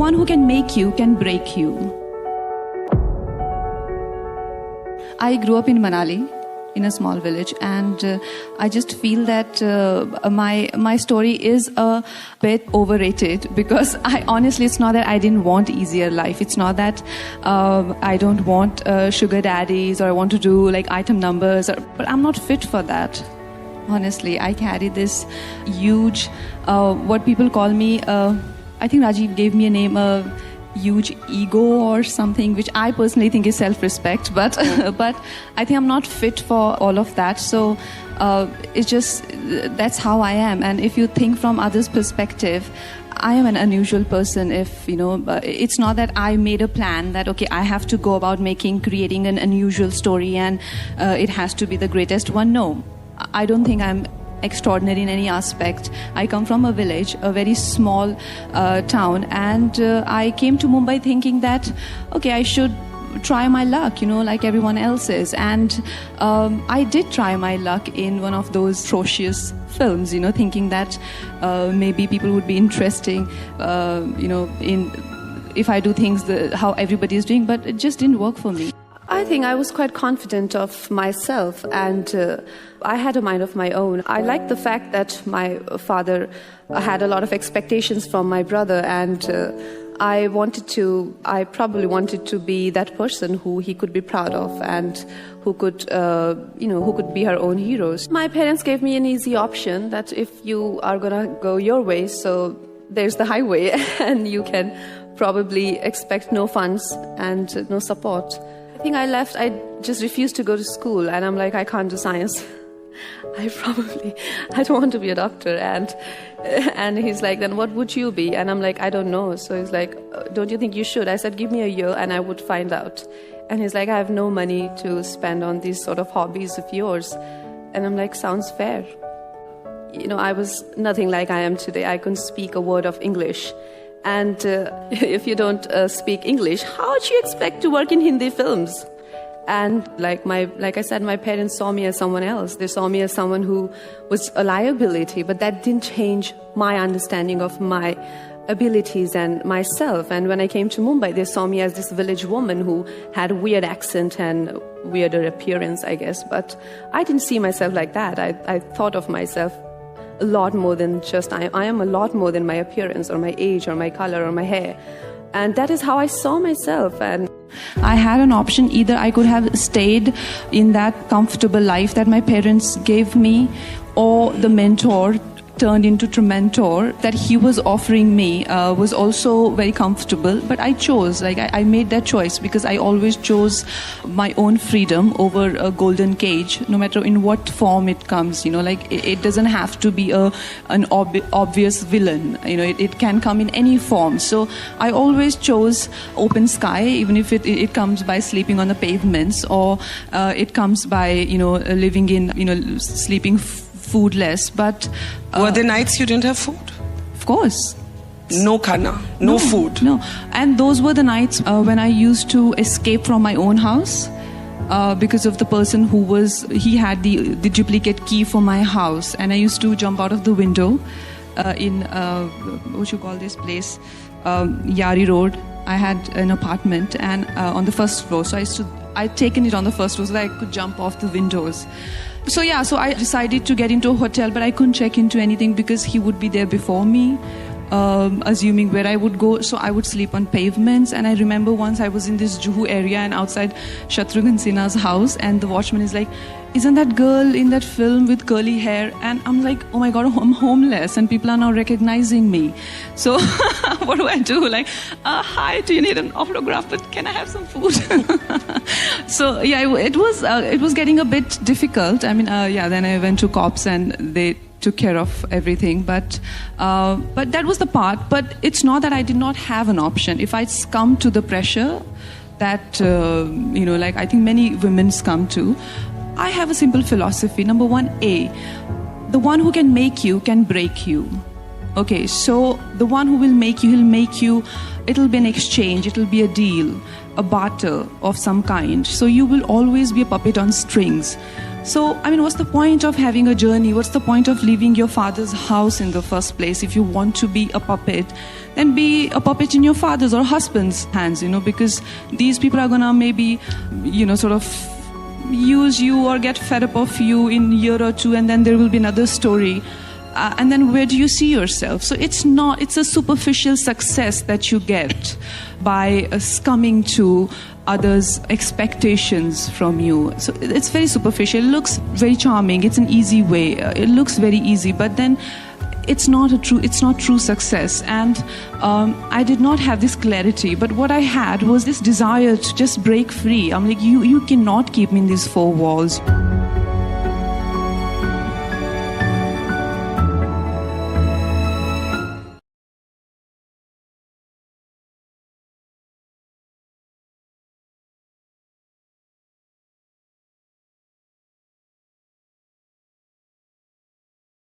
one who can make you can break you. I grew up in Manali, in a small village, and I just feel that my story is a bit overrated, because honestly, it's not that I didn't want easier life. It's not that I don't want sugar daddies, or I want to do like item numbers, but I'm not fit for that. Honestly, I carry this huge, what people call me, I think Rajiv gave me a name, huge ego or something, which I personally think is self-respect, but but I think I'm not fit for all of that. So it's just, that's how I am. And if you think from others' perspective, I am an unusual person. If it's not that I made a plan that okay, I have to go about creating an unusual story, and it has to be the greatest one. No, I don't think I'm extraordinary in any aspect. I come from a village, a very small town, and I came to Mumbai thinking that okay, I should try my luck, like everyone else is. And I did try my luck in one of those atrocious films, thinking that maybe people would be interesting, in if I do things how everybody is doing, but it just didn't work for me. I think I was quite confident of myself, and I had a mind of my own. I liked the fact that my father had a lot of expectations from my brother, and I probably wanted to be that person who he could be proud of, and who could be her own heroes. My parents gave me an easy option that if you are gonna go your way, so there's the highway, and you can probably expect no funds and no support. I think I left, I just refused to go to school, and I'm like, I can't do science. I don't want to be a doctor. And he's like, then what would you be? And I'm like, I don't know. So he's like, don't you think you should? I said, give me a year and I would find out. And he's like, I have no money to spend on these sort of hobbies of yours. And I'm like, sounds fair. I was nothing like I am today. I couldn't speak a word of English. And if you don't speak English, how would you expect to work in Hindi films? And like I said, my parents saw me as someone else. They saw me as someone who was a liability, but that didn't change my understanding of my abilities and myself. And when I came to Mumbai, they saw me as this village woman who had a weird accent and weirder appearance, I guess. But I didn't see myself like that. I thought of myself a lot more than just I am a lot more than my appearance or my age or my color or my hair. And that is how I saw myself. And I had an option. Either I could have stayed in that comfortable life that my parents gave me, or the mentor turned into Trementor that he was offering me was also very comfortable. But I chose, I made that choice because I always chose my own freedom over a golden cage, no matter in what form it comes. It doesn't have to be an obvious villain. It can come in any form. So I always chose open sky, even if it comes by sleeping on the pavements, or it comes by living in sleeping foodless. But were there nights you didn't have food? Of course. No khana, no food. No. And those were the nights when I used to escape from my own house because of the person he had the duplicate key for my house, and I used to jump out of the window in what you call this place, Yari Road. I had an apartment and on the first floor, so I'd taken it on the first floor so that I could jump off the windows. So I decided to get into a hotel, but I couldn't check into anything because he would be there before me, assuming where I would go. So I would sleep on pavements. And I remember once I was in this Juhu area and outside Shatrughan Sinha's house, and the watchman is like, isn't that girl in that film with curly hair? And I'm like, oh my God, I'm homeless and people are now recognizing me. So what do I do? Hi, do you need an autograph? But can I have some food? So yeah, it was getting a bit difficult. I mean, then I went to cops and they took care of everything. But that was the part. But it's not that I did not have an option. If I succumb to the pressure that, I think many women succumb to, I have a simple philosophy. Number one, the one who can make you can break you. Okay, so the one who will make you, he'll make you, it'll be an exchange, it'll be a deal, a barter of some kind. So you will always be a puppet on strings. So, I mean, what's the point of having a journey? What's the point of leaving your father's house in the first place? If you want to be a puppet, then be a puppet in your father's or husband's hands, because these people are gonna maybe, sort of use you or get fed up of you in a year or two, and then there will be another story. And then where do you see yourself? So it's a superficial success that you get by succumbing to others' expectations from you. So it's very superficial. It looks very charming. It's an easy way. It looks very easy, but then it's not true success. And I did not have this clarity, but what I had was this desire to just break free. I'm like, you cannot keep me in these four walls.